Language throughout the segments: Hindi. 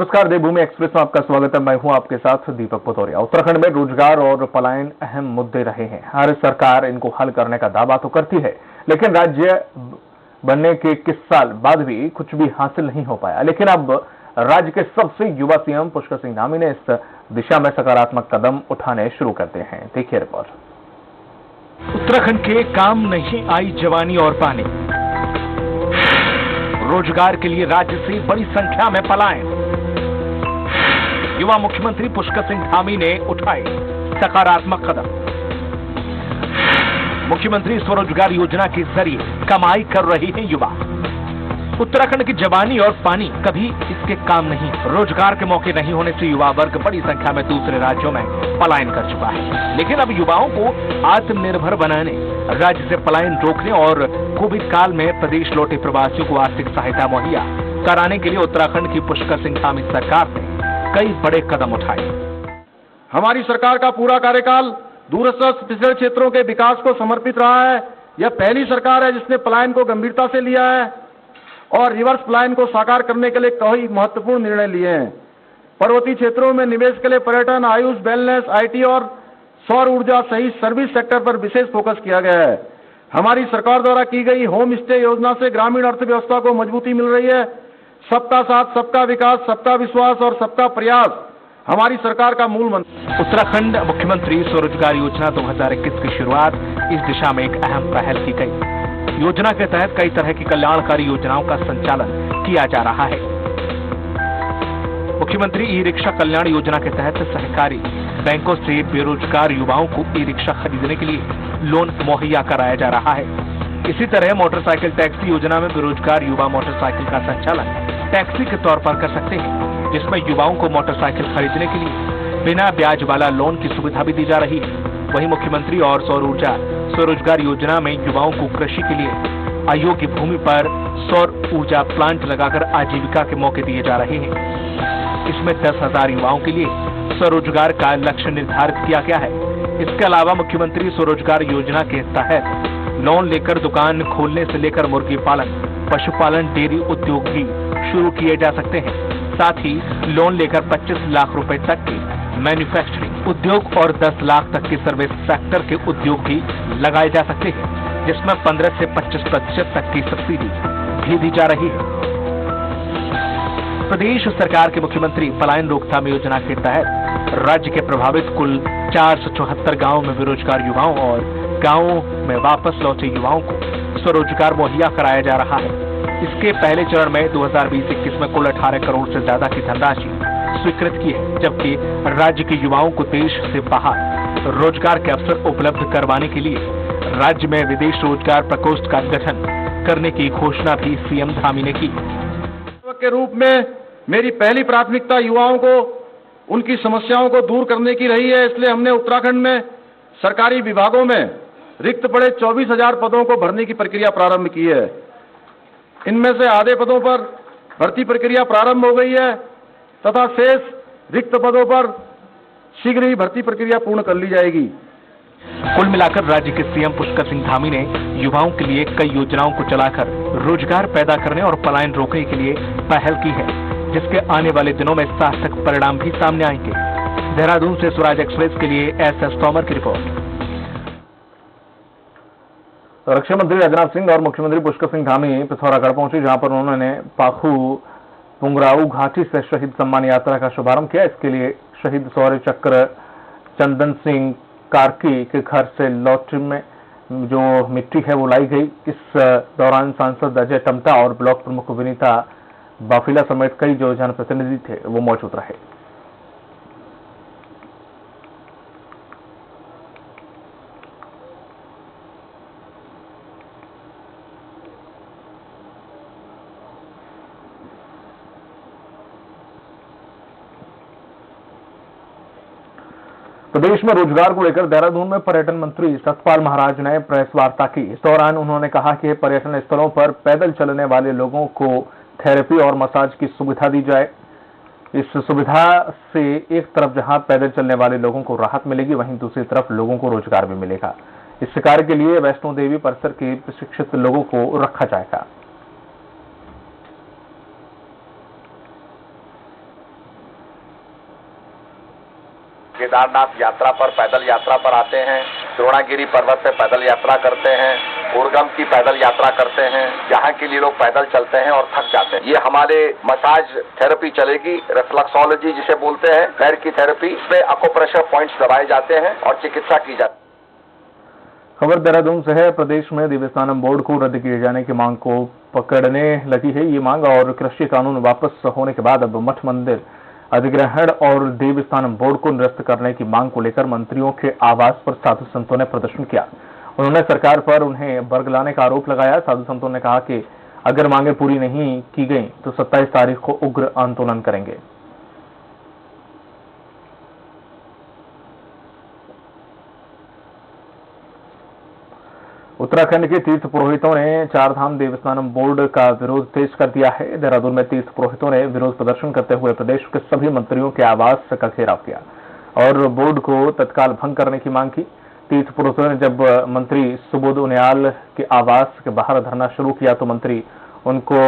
नमस्कार, देवभूमि एक्सप्रेस में आपका स्वागत है। मैं हूं आपके साथ दीपक पतौरिया। उत्तराखंड में रोजगार और पलायन अहम मुद्दे रहे हैं। हर सरकार इनको हल करने का दावा तो करती है, लेकिन राज्य बनने के किस साल बाद भी कुछ भी हासिल नहीं हो पाया। लेकिन अब राज्य के सबसे युवा सीएम पुष्कर सिंह धामी ने इस दिशा में सकारात्मक कदम उठाने शुरू करते हैं। देखिए रिपोर्ट। उत्तराखंड के काम नहीं आई जवानी और पानी। रोजगार के लिए राज्य से बड़ी संख्या में पलायन। युवा मुख्यमंत्री पुष्कर सिंह धामी ने उठाए सकारात्मक कदम। मुख्यमंत्री स्वरोजगार योजना के जरिए कमाई कर रहे हैं युवा। उत्तराखंड की जवानी और पानी कभी इसके काम नहीं। रोजगार के मौके नहीं होने से युवा वर्ग बड़ी संख्या में दूसरे राज्यों में पलायन कर चुका है। लेकिन अब युवाओं को आत्मनिर्भर बनाने, राज्य से पलायन रोकने और कोविड काल में प्रदेश लौटे प्रवासियों को आर्थिक सहायता मुहैया कराने के लिए उत्तराखंड की पुष्कर सिंह धामी सरकार ने कई बड़े कदम उठाए। हमारी सरकार का पूरा कार्यकाल दूरस्थ पिछड़े क्षेत्रों के विकास को समर्पित रहा है। यह पहली सरकार है जिसने पलायन को गंभीरता से लिया है और रिवर्स पलायन को साकार करने के लिए कई महत्वपूर्ण निर्णय लिए हैं। पर्वतीय क्षेत्रों में निवेश के लिए पर्यटन, आयुष, वेलनेस, आईटी और सौर ऊर्जा सहित सर्विस सेक्टर पर विशेष फोकस किया गया है। हमारी सरकार द्वारा की गई होम स्टे योजना से ग्रामीण अर्थव्यवस्था को मजबूती मिल रही है। सबका साथ, सबका विकास, सबका विश्वास और सबका प्रयास हमारी सरकार का मूल मंत्र। उत्तराखंड मुख्यमंत्री स्वरोजगार योजना 2021 की शुरुआत इस दिशा में एक अहम पहल की गई। योजना के तहत कई तरह की कल्याणकारी योजनाओं का संचालन किया जा रहा है। मुख्यमंत्री ई रिक्शा कल्याण योजना के तहत सहकारी बैंकों से बेरोजगार युवाओं को ई रिक्शा खरीदने के लिए लोन मुहैया कराया जा रहा है। इसी तरह मोटरसाइकिल टैक्सी योजना में बेरोजगार युवा मोटरसाइकिल का संचालन टैक्सी के तौर पर कर सकते हैं, जिसमें युवाओं को मोटरसाइकिल खरीदने के लिए बिना ब्याज वाला लोन की सुविधा भी दी जा रही है। वहीं मुख्यमंत्री और सौर ऊर्जा स्वरोजगार योजना में युवाओं को कृषि के लिए अयोग्य भूमि पर सौर ऊर्जा प्लांट लगाकर आजीविका के मौके दिए जा रहे हैं। इसमें 10,000 युवाओं के लिए स्वरोजगार का लक्ष्य निर्धारित किया गया है। इसके अलावा मुख्यमंत्री स्वरोजगार योजना के तहत लोन लेकर दुकान खोलने से लेकर मुर्गी पालन, पशुपालन, डेयरी उद्योग भी शुरू किए जा सकते हैं। साथ ही लोन लेकर 25 लाख रुपए तक के मैन्युफैक्चरिंग उद्योग और 10 लाख तक के सर्विस सेक्टर के उद्योग भी लगाए जा सकते हैं, जिसमें 15 से 25% तक की सब्सिडी भी दी जा रही है। प्रदेश सरकार के मुख्यमंत्री पलायन रोकथाम योजना के तहत राज्य के प्रभावित कुल 474 गांवों में बेरोजगार युवाओं और गांवों में वापस लौटे युवाओं को स्वरोजगार मुहैया कराया जा रहा है। इसके पहले चरण में 2020-21 में कुल 18 करोड़ से ज्यादा की धनराशि स्वीकृत की है, जबकि राज्य के युवाओं को देश से बाहर रोजगार के अवसर उपलब्ध करवाने के लिए राज्य में विदेश रोजगार प्रकोष्ठ का गठन करने की घोषणा भी सीएम धामी ने की। के रूप में मेरी पहली प्राथमिकता युवाओं को उनकी समस्याओं को दूर करने की रही है। इसलिए हमने उत्तराखंड में सरकारी विभागों में रिक्त पड़े 24,000 पदों को भरने की प्रक्रिया प्रारंभ की है। इनमें से आधे पदों पर भर्ती प्रक्रिया प्रारंभ हो गई है तथा शेष रिक्त पदों पर शीघ्र ही भर्ती प्रक्रिया पूर्ण कर ली जाएगी। कुल मिलाकर राज्य के सीएम पुष्कर सिंह धामी ने युवाओं के लिए कई योजनाओं को चलाकर रोजगार पैदा करने और पलायन रोकने के लिए पहल की है, जिसके आने वाले दिनों में सार्थक परिणाम भी सामने आएंगे। देहरादून से स्वराज एक्सप्रेस के लिए एस तोमर की रिपोर्ट। रक्षा मंत्री राजनाथ सिंह और मुख्यमंत्री पुष्कर सिंह धामी पिथौरागढ़ पहुंचे, जहां पर उन्होंने पाखू पुंगराऊ घाटी से शहीद सम्मान यात्रा का शुभारंभ किया। इसके लिए शहीद शौर्य चक्र चंदन सिंह कार्की के घर से लौट में जो मिट्टी है वो लाई गई। इस दौरान सांसद अजय टम्टा और ब्लॉक प्रमुख विनीता बाफिला समेत कई जो जनप्रतिनिधि थे वो मौजूद रहे। प्रदेश में रोजगार को लेकर देहरादून में पर्यटन मंत्री सतपाल महाराज ने प्रेस वार्ता की। इस दौरान उन्होंने कहा कि पर्यटन स्थलों पर पैदल चलने वाले लोगों को थेरेपी और मसाज की सुविधा दी जाए। इस सुविधा से एक तरफ जहां पैदल चलने वाले लोगों को राहत मिलेगी, वहीं दूसरी तरफ लोगों को रोजगार भी मिलेगा। इस कार्य के लिए वैष्णो देवी परिसर के प्रशिक्षित लोगों को रखा जाएगा। केदारनाथ यात्रा पर, पैदल यात्रा पर आते हैं, द्रोणागिरी पर्वत पे पैदल यात्रा करते हैं, उर्गम की पैदल यात्रा करते हैं, जहाँ के लिए लोग पैदल चलते हैं और थक जाते हैं। ये हमारे मसाज थेरेपी चलेगी, रिफ्लेक्सोलॉजी जिसे बोलते हैं, पैर की थेरेपी, इसमें एक्यूप्रेशर पॉइंट्स दबाए जाते हैं और चिकित्सा की जाती है। खबर देहरादून से है। प्रदेश में देवस्थानम बोर्ड को रद्द किए जाने की मांग को पकड़ने लगी है ये मांग, और कृषि कानून वापस होने के बाद अब मठ मंदिर अधिग्रहण और देवस्थानम बोर्ड को निरस्त करने की मांग को लेकर मंत्रियों के आवास पर साधु संतों ने प्रदर्शन किया। उन्होंने सरकार पर उन्हें बरगलाने का आरोप लगाया। साधु संतों ने कहा कि अगर मांगे पूरी नहीं की गई तो 27 तारीख को उग्र आंदोलन करेंगे। उत्तराखंड के तीर्थ पुरोहितों ने चारधाम देवस्थानम बोर्ड का विरोध तेज कर दिया है। देहरादून में तीर्थ पुरोहितों ने विरोध प्रदर्शन करते हुए प्रदेश के सभी मंत्रियों के आवास का घेराव किया और बोर्ड को तत्काल भंग करने की मांग की। तीर्थ पुरोहितों ने जब मंत्री सुबोध उनियाल के आवास के बाहर धरना शुरू किया तो मंत्री उनको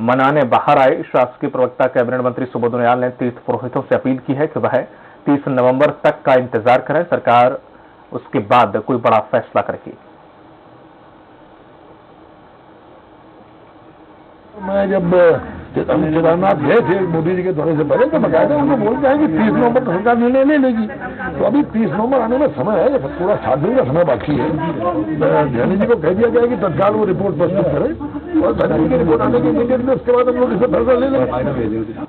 मनाने बाहर आए। शासकीय प्रवक्ता कैबिनेट मंत्री सुबोध उनियाल ने तीर्थ पुरोहितों से अपील की है कि वह 30 नवंबर तक का इंतजार करें, सरकार उसके बाद कोई बड़ा फैसला करेगी। मैं जब केदारनाथ गए थे मोदी जी के दौरे से पहले तो बकायदा उनको बोलते हैं कि 30 नवंबर तक सरकार निर्णय ले लेगी। तो अभी 30 नवंबर आने में समय है, पूरा 7 दिन का समय बाकी है। ध्यानी जी को कह दिया गया कि तत्काल वो रिपोर्ट प्रस्तुत करें और ध्यानी की रिपोर्ट आने के इमीडिएटली उसके बाद हम लोग इसमें फैसला ले लेंगे।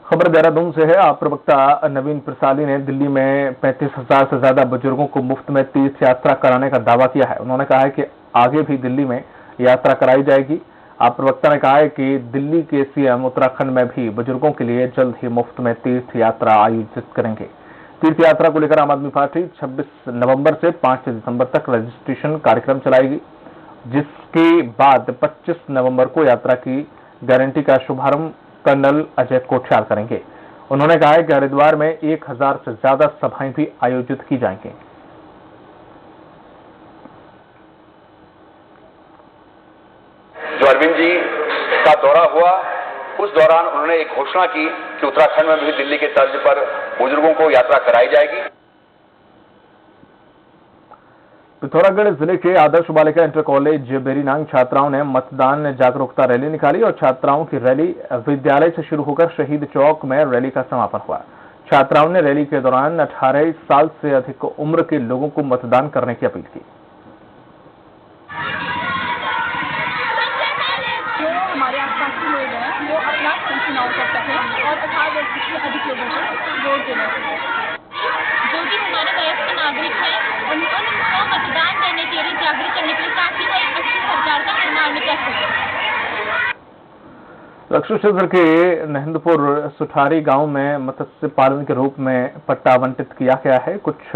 खबर देहरादून से है। आप प्रवक्ता नवीन प्रसादी ने दिल्ली में 35,000 से ज्यादा बुजुर्गों को मुफ्त में तीर्थ यात्रा कराने का दावा किया है। उन्होंने कहा है कि आगे भी दिल्ली में यात्रा कराई जाएगी। आप प्रवक्ता ने कहा है कि दिल्ली के सीएम उत्तराखंड में भी बुजुर्गों के लिए जल्द ही मुफ्त में तीर्थ यात्रा आयोजित करेंगे। तीर्थ यात्रा को लेकर आम आदमी पार्टी 26 नवंबर से 5 दिसंबर तक रजिस्ट्रेशन कार्यक्रम चलाएगी, जिसके बाद 25 नवंबर को यात्रा की गारंटी का शुभारंभ कर्नल अजय कोठियाल करेंगे। उन्होंने कहा है कि हरिद्वार में 1000 से ज्यादा सभाएं भी आयोजित की जाएंगी। जो अरविंद जी का दौरा हुआ उस दौरान उन्होंने एक घोषणा की कि उत्तराखंड में भी दिल्ली के तर्ज पर बुजुर्गों को यात्रा कराई जाएगी। पिथौरागढ़ जिले के आदर्श बालिका इंटर कॉलेज बेरीनांग छात्राओं ने मतदान जागरूकता रैली निकाली और छात्राओं की रैली विद्यालय से शुरू होकर शहीद चौक में रैली का समापन हुआ। छात्राओं ने रैली के दौरान 18 साल से अधिक उम्र के लोगों को मतदान करने की अपील की। हमारे आसपास के लोग हैं वो अपना चुनाव कर सकें और 18 वर्ष से अधिक लोगों को वोट देना चाहिए। जो कि हमारे वयस्क नागरिक हैं उनको मतदान करने के लिए जागरूक करने के लिए ताकि वो एक अच्छी सरकार का निर्माण कर सके। लक्ष्य क्षेत्र के नहिंदपुर सुठारी गांव में मत्स्य पालन के रूप में पट्टा आवंटित किया गया है। कुछ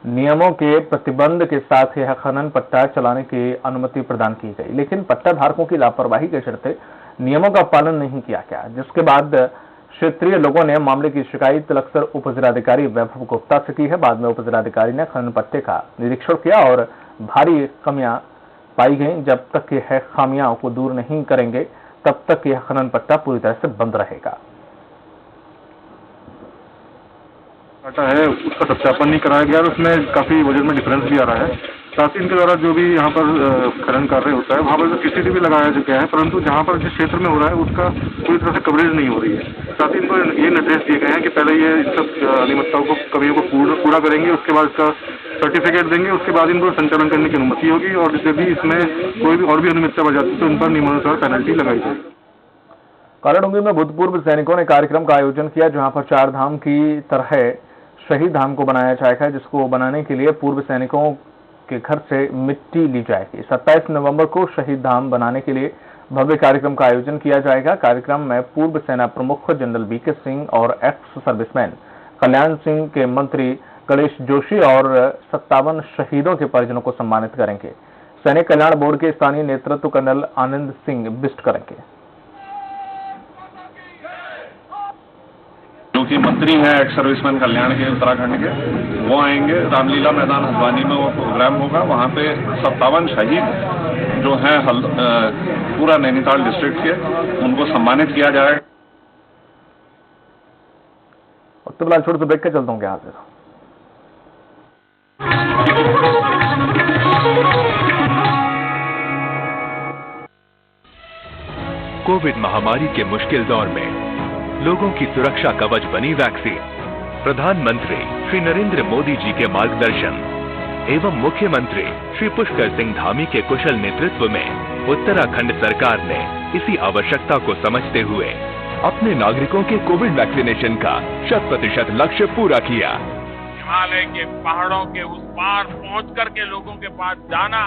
नियमों के प्रतिबंध के साथ यह खनन पट्टा चलाने की अनुमति प्रदान की गई, लेकिन पट्टा धारकों की लापरवाही के चलते नियमों का पालन नहीं किया गया, जिसके बाद क्षेत्रीय लोगों ने मामले की शिकायत लक्सर उपजिलाधिकारी वैभव गुप्ता से की है। बाद में उपजिलाधिकारी ने खनन पट्टे का निरीक्षण किया और भारी कमियां पाई गई। जब तक यह खामियां को दूर नहीं करेंगे तब तक यह खनन पट्टा पूरी तरह से बंद रहेगा। है उसका सत्यापन नहीं कराया गया और उसमें काफी वजन में डिफरेंस भी आ रहा है। साथ ही इनके द्वारा जो भी यहाँ पर खनन कार्य होता है वहाँ पर सीसीटीवी लगाया गया है, परंतु जहाँ पर जिस क्षेत्र में हो रहा है उसका पूरी तरह से कवरेज नहीं हो रही है। साथ ही इनको ये निर्देश दिए गए हैं कि पहले ये इन सब अनियमितताओं को कमियों को पूरा करेंगे, उसके बाद इसका सर्टिफिकेट देंगे, उसके बाद इनको संचालन करने की अनुमति होगी और यदि इसमें कोई भी और भी अनियमितता बढ़ जाती है तो इन पर नियमानुसार पेनल्टी लगाई जाएगी। कालाडूंगी में भूतपूर्व सैनिकों ने कार्यक्रम का आयोजन किया, जहां पर 4 धाम की तरह शहीद धाम को बनाया जाएगा, जिसको बनाने के लिए पूर्व सैनिकों के घर से मिट्टी ली जाएगी। 27 नवंबर को शहीद धाम बनाने के लिए भव्य कार्यक्रम का आयोजन किया जाएगा। कार्यक्रम में पूर्व सेना प्रमुख जनरल वीके सिंह और एक्स सर्विसमैन कल्याण सिंह के मंत्री गणेश जोशी और 57 शहीदों के परिजनों को सम्मानित करेंगे। सैनिक कल्याण बोर्ड के स्थानीय नेतृत्व कर्नल आनंद सिंह बिष्ट करेंगे। जो कि मंत्री हैं एक्स सर्विसमैन कल्याण के उत्तराखंड के, वो आएंगे। रामलीला मैदान हल्द्वानी में वो प्रोग्राम होगा। वहाँ पे 57 शहीद जो हैं पूरा नैनीताल डिस्ट्रिक्ट के, उनको सम्मानित किया जाएगा। वक्त फिलहाल छोटे से ब्रेक के चलता हूँ क्या हाजिर। कोविड महामारी के मुश्किल दौर में लोगों की सुरक्षा कवच बनी वैक्सीन। प्रधानमंत्री श्री नरेंद्र मोदी जी के मार्गदर्शन एवं मुख्यमंत्री श्री पुष्कर सिंह धामी के कुशल नेतृत्व में उत्तराखंड सरकार ने इसी आवश्यकता को समझते हुए अपने नागरिकों के कोविड वैक्सीनेशन का 100% लक्ष्य पूरा किया। हिमालय के पहाड़ों के उस पार पहुंच करके लोगों के पास जाना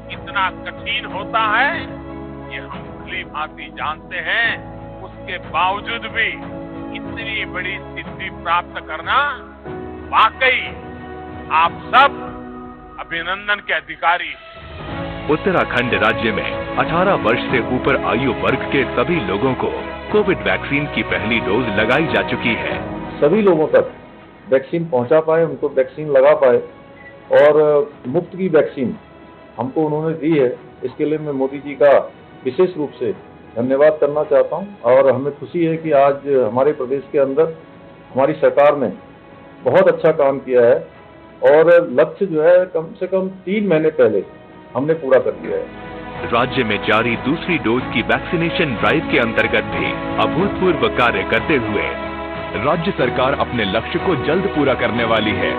कितना कठिन होता है ये हम भली भांति जानते हैं। उसके बावजूद भी इतनी बड़ी सिद्धि प्राप्त करना वाकई आप सब अभिनंदन के अधिकारी। उत्तराखंड राज्य में 18 वर्ष से ऊपर आयु वर्ग के सभी लोगों को कोविड वैक्सीन की पहली डोज लगाई जा चुकी है। सभी लोगों तक वैक्सीन पहुंचा पाए, उनको वैक्सीन लगा पाए और मुफ्त की वैक्सीन हमको उन्होंने दी है। इसके लिए मैं मोदी जी का विशेष रूप से धन्यवाद करना चाहता हूं और हमें खुशी है कि आज हमारे प्रदेश के अंदर हमारी सरकार ने बहुत अच्छा काम किया है और लक्ष्य जो है कम से कम 3 महीने पहले हमने पूरा कर लिया है। राज्य में जारी दूसरी डोज की वैक्सीनेशन ड्राइव के अंतर्गत भी अभूतपूर्व कार्य करते हुए राज्य सरकार अपने लक्ष्य को जल्द पूरा करने वाली है।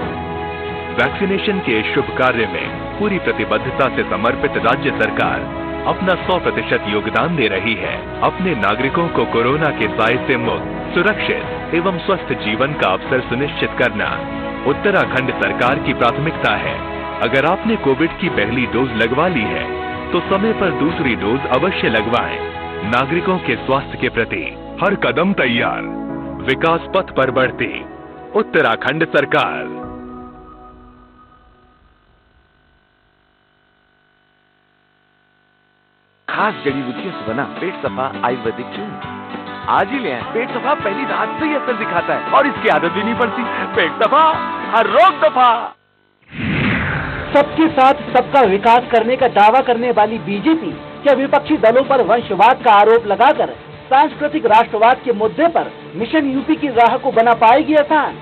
वैक्सीनेशन के इस शुभ कार्य में पूरी प्रतिबद्धता से समर्पित राज्य सरकार अपना 100% योगदान दे रही है। अपने नागरिकों को कोरोना के साए से मुक्त, सुरक्षित एवं स्वस्थ जीवन का अवसर सुनिश्चित करना उत्तराखंड सरकार की प्राथमिकता है। अगर आपने कोविड की पहली डोज लगवा ली है तो समय पर दूसरी डोज अवश्य लगवाएं। नागरिकों के स्वास्थ्य के प्रति हर कदम तैयार, विकास पथ पर बढ़ती उत्तराखंड सरकार। खास जड़ी बूटियों से बना पेट सफा आयुर्वेदिक चूर्ण आज ही ले आए। पेट सफा पहली रात से ही असर दिखाता है और इसकी आदत भी नहीं पड़ती। पेट सफा हर रोग दफा। सबके साथ सबका विकास करने का दावा करने वाली बीजेपी क्या विपक्षी दलों पर वंशवाद का आरोप लगाकर सांस्कृतिक राष्ट्रवाद के मुद्दे पर मिशन यूपी की राह को बना पाएगी आसान?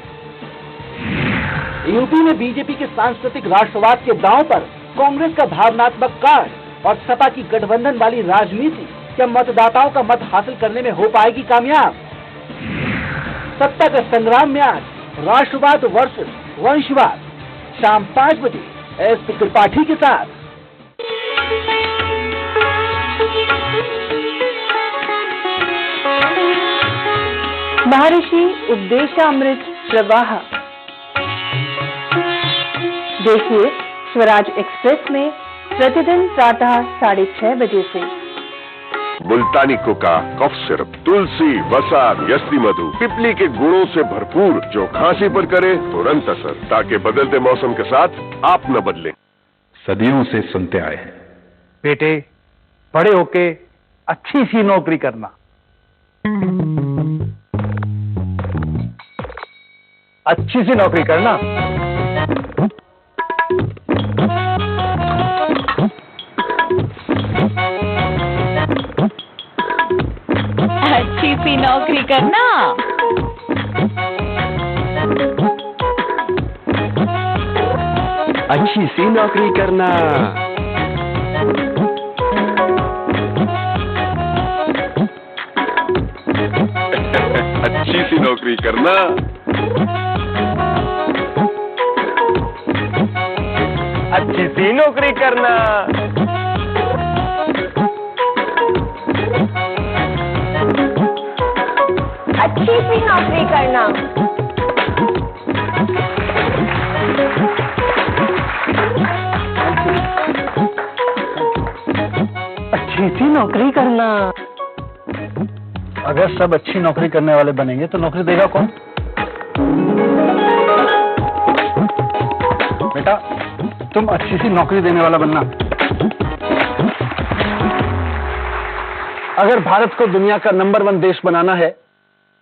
यूपी में बीजेपी के सांस्कृतिक राष्ट्रवाद के दांव पर कांग्रेस का भावनात्मक कार्ड और सपा की गठबंधन वाली राजनीति क्या मतदाताओं का मत हासिल करने में हो पाएगी कामयाब? सत्ता के संग्राम में आज राष्ट्रवाद वर्सेस वंशवाद, शाम 5 बजे एसपी त्रिपाठी के साथ। महर्षि उपदेशामृत प्रवाह। देखिए स्वराज एक्सप्रेस में प्रतिदिन प्रातः 6:30 बजे से। मुल्तानी कोका, कफ सिरप, तुलसी, वसा, यस्ती मधु, पिपली के गुणों से भरपूर जो खांसी पर करे तुरंत असर, ताकि बदलते मौसम के साथ आप न बदलें। सदियों से सुनते आए हैं, बेटे बड़े होके अच्छी सी नौकरी करना, अच्छी सी नौकरी करना। अच्छी सी नौकरी करना। अच्छी सी नौकरी करना। अच्छी सी नौकरी करना। अच्छी सी नौकरी करना। अच्छी सी नौकरी करना। अच्छी सी नौकरी करना। अगर सब अच्छी नौकरी करने वाले बनेंगे तो नौकरी देगा कौन? बेटा तुम अच्छी सी नौकरी देने वाला बनना। अगर भारत को दुनिया का नंबर 1 देश बनाना है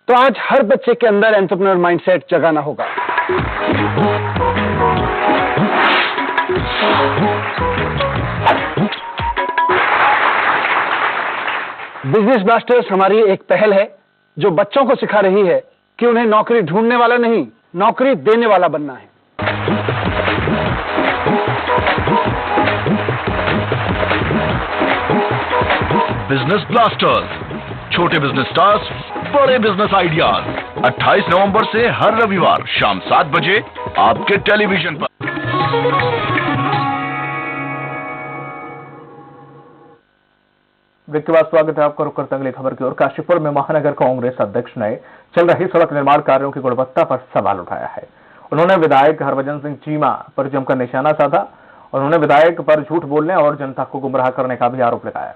तो आज हर बच्चे के अंदर एंटरप्रेन्योर माइंडसेट जगाना होगा। बिजनेस ब्लास्टर्स हमारी एक पहल है जो बच्चों को सिखा रही है कि उन्हें नौकरी ढूंढने वाला नहीं, नौकरी देने वाला बनना है। बिजनेस ब्लास्टर्स, छोटे बिजनेस स्टार्स, बड़े बिजनेस आइडियाज, 28 नवंबर से हर रविवार शाम 7 बजे आपके टेलीविजन पर। ब्रेक के बाद स्वागत है आपका। रुक करते अगली खबर की ओर। काशीपुर में महानगर कांग्रेस अध्यक्ष ने चल रही सड़क निर्माण कार्यों की गुणवत्ता पर सवाल उठाया है। उन्होंने विधायक हरभजन सिंह चीमा पर जमकर निशाना साधा। उन्होंने विधायक पर झूठ बोलने और जनता को गुमराह करने का भी आरोप लगाया।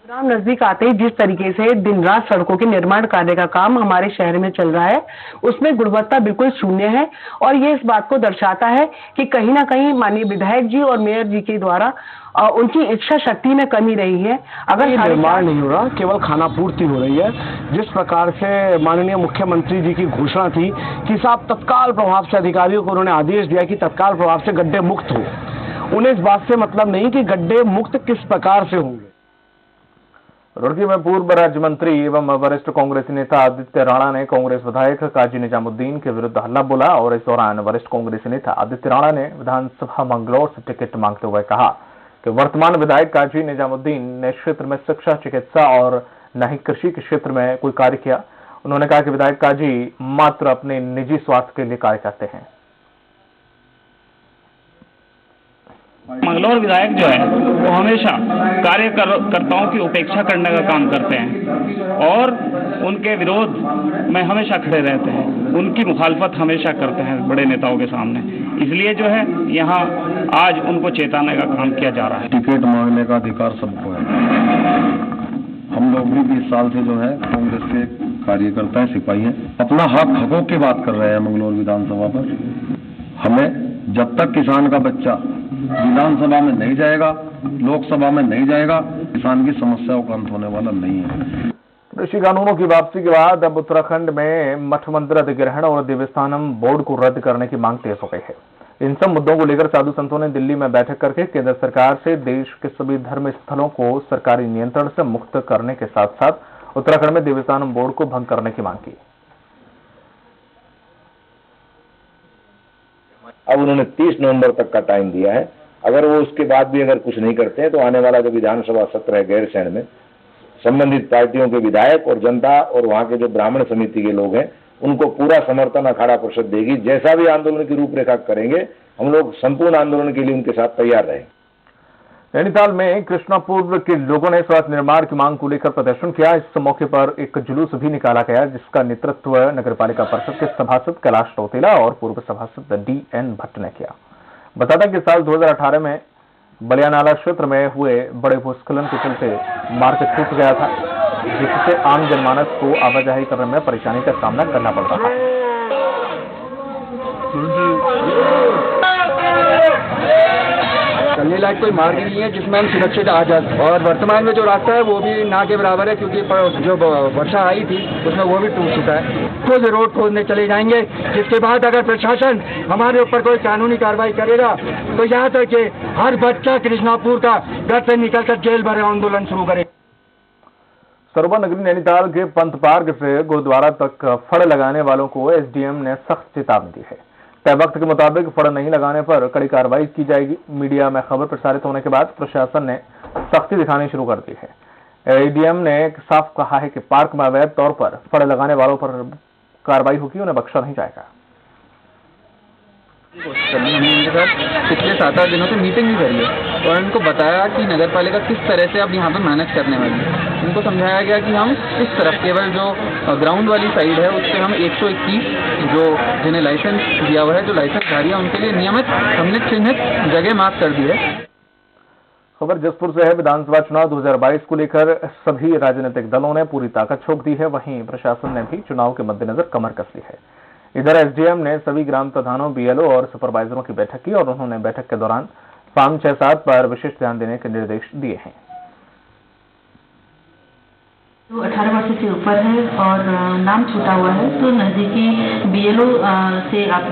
चुनाव नजदीक आते ही जिस तरीके से दिन रात सड़कों के निर्माण कार्य का काम हमारे शहर में चल रहा है, उसमें गुणवत्ता बिल्कुल शून्य है और ये इस बात को दर्शाता है कि कहीं ना कहीं माननीय विधायक जी और मेयर जी के द्वारा उनकी इच्छा शक्ति में कमी रही है। अगर निर्माण नहीं हो रहा, केवल खानापूर्ति हो रही है। जिस प्रकार से माननीय मुख्यमंत्री जी की घोषणा थी कि साहब तत्काल प्रभाव से अधिकारियों को उन्होंने आदेश दिया कि तत्काल प्रभाव से गड्ढे मुक्त हो, उन्हें इस बात से मतलब नहीं कि गड्ढे मुक्त किस प्रकार से होंगे। रुड़की में पूर्व राज्य मंत्री एवं वरिष्ठ कांग्रेसी नेता आदित्य राणा ने कांग्रेस विधायक काजी निजामुद्दीन के विरुद्ध हल्ला बोला और इस दौरान वरिष्ठ कांग्रेसी नेता आदित्य राणा ने विधानसभा मंगलौर से टिकट मांगते हुए कहा कि वर्तमान विधायक काजी निजामुद्दीन ने क्षेत्र में शिक्षा, चिकित्सा और न ही कृषि के क्षेत्र में कोई कार्य किया। उन्होंने कहा कि विधायक काजी मात्र अपने निजी स्वार्थ के लिए कार्य करते हैं। मंगलौर विधायक जो है वो हमेशा कार्यकर्ताओं की उपेक्षा करने का काम करते हैं और उनके विरोध में हमेशा खड़े रहते हैं, उनकी मुखालफत हमेशा करते हैं बड़े नेताओं के सामने। इसलिए जो है यहाँ आज उनको चेताने का काम किया जा रहा है। टिकट मांगने का अधिकार सबको है। हम लोग भी 20 साल से जो है कांग्रेस के कार्यकर्ता हैं, सिपाही हैं, अपना हकों की बात कर रहे हैं मंगलौर विधानसभा पर। हमें जब तक किसान का बच्चा विधानसभा में नहीं जाएगा, लोकसभा में नहीं जाएगा, किसान की समस्याओं का अंत होने वाला नहीं है। कृषि कानूनों की वापसी के बाद अब उत्तराखंड में मठ मंदिर अधिग्रहण और देवस्थानम बोर्ड को रद्द करने की मांग तेज हो गई है। इन सब मुद्दों को लेकर साधु संतों ने दिल्ली में बैठक करके केंद्र सरकार से देश के सभी धर्म स्थलों को सरकारी नियंत्रण से मुक्त करने के साथ साथ उत्तराखंड में देवस्थानम बोर्ड को भंग करने की मांग की। अब उन्होंने 30 नवंबर तक का टाइम दिया है। अगर वो उसके बाद भी अगर कुछ नहीं करते हैं तो आने वाला जो विधानसभा सत्र है गैरसैंण में संबंधित पार्टियों के विधायक और जनता और वहां के जो ब्राह्मण समिति के लोग हैं उनको पूरा समर्थन अखाड़ा परिषद देगी। जैसा भी आंदोलन की रूपरेखा करेंगे हम लोग संपूर्ण आंदोलन के लिए उनके साथ तैयार रहेंगे। नैनीताल में कृष्णापुर के लोगों ने सड़क निर्माण की मांग को लेकर प्रदर्शन किया। इस मौके पर एक जुलूस भी निकाला गया जिसका नेतृत्व नगरपालिका परिषद के सभासद कैलाश रौतेला और पूर्व सभासद DN भट्ट ने किया। बता दें कि साल 2018 में बलियानाला क्षेत्र में हुए बड़े भूस्खलन के चलते मार्ग टूट गया था, जिससे आम जनमानस को आवाजाही करने में परेशानी का सामना करना पड़ रहा है। चलने लायक कोई मार्ग नहीं है जिसमें हम सुरक्षित आ जाए और वर्तमान में जो रास्ता है वो भी ना के बराबर है क्योंकि जो वर्षा आई थी उसमें वो भी टूट चुका है। खुद रोड खोदने चले जाएंगे जिसके बाद अगर प्रशासन हमारे ऊपर कोई कानूनी कार्रवाई करेगा तो यहाँ तक कि हर बच्चा कृष्णापुर का घर से निकलकर जेल भरे आंदोलन शुरू करे। सरोवर नगरी नैनीताल के पंत पार्क से गुरुद्वारा तक फड़ लगाने वालों को SDM ने सख्त चेतावनी दी है। तय वक्त के मुताबिक फड़ नहीं लगाने पर कड़ी कार्रवाई की जाएगी। मीडिया में खबर प्रसारित होने के बाद प्रशासन ने सख्ती दिखानी शुरू कर दी है। ADM ने साफ कहा है कि पार्क में अवैध तौर पर फड़ लगाने वालों पर कार्रवाई होगी, उन्हें बख्शा नहीं जाएगा। पिछले 7-8 दिनों से मीटिंग भी करी है और इनको बताया कि नगर पालिका किस तरह से अब यहाँ पे मैनेज करने वाली है। उनको समझाया गया कि हम इस तरफ केवल जो ग्राउंड वाली साइड है उस पर हम 121 जो जिन्हें लाइसेंस दिया हुआ है, जो लाइसेंसधारी है उनके लिए नियमित हमने चिन्हित जगह मार्क कर दी है। खबर जसपुर से है। विधानसभा चुनाव 2022 को लेकर सभी राजनीतिक दलों ने पूरी ताकत झोंक दी है। वहीं प्रशासन ने भी चुनाव के मद्देनजर कमर कस ली है। इधर SDM ने सभी ग्राम प्रधानों, BLO और सुपरवाइजरों की बैठक की और उन्होंने बैठक के दौरान फार्म 6-7 पर विशेष ध्यान देने के निर्देश दिए हैं। जो 18 वर्ष से ऊपर है और नाम छूटा हुआ है तो नजदीकी BLO से आप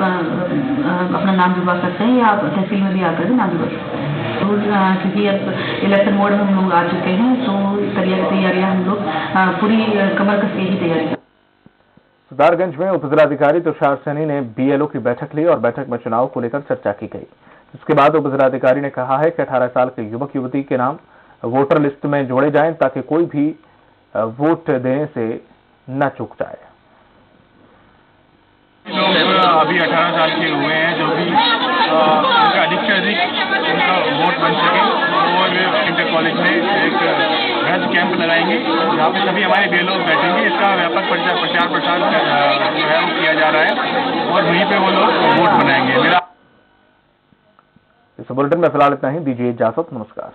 अपना नाम जुड़वा सकते हैं या आप तहसील में भी आकर नाम जुड़वा सकते हैं। जरूर, क्योंकि अब इलेक्शन मोड में हम लोग आ चुके हैं, तो तैयारियां हम लोग पूरी कमर कस के ही तैयारी। सिद्धार्थगंज में उपजिलाधिकारी तुषार सैनी ने बीएलओ की बैठक ली और बैठक में चुनाव को लेकर चर्चा की गई। इसके बाद उपजिलाधिकारी ने कहा है कि 18 साल के युवक युवती के नाम वोटर लिस्ट में जोड़े जाएं ताकि कोई भी वोट देने से न चूक जाए। लोग अभी 18 साल के हुए हैं, जो भी उनका अधिक से अधिक उनका वोट बन सके, और इंटर कॉलेज में एक ब्रज कैंप लगाएंगे जहाँ पे सभी हमारे बीएलओ बैठेंगे। इसका व्यापक प्रचार प्रसार जो है वो किया जा रहा है और वहीं पे वो लोग वोट बनाएंगे। इस बुलेटिन में फिलहाल इतना ही। दीजिए इजाजत। नमस्कार।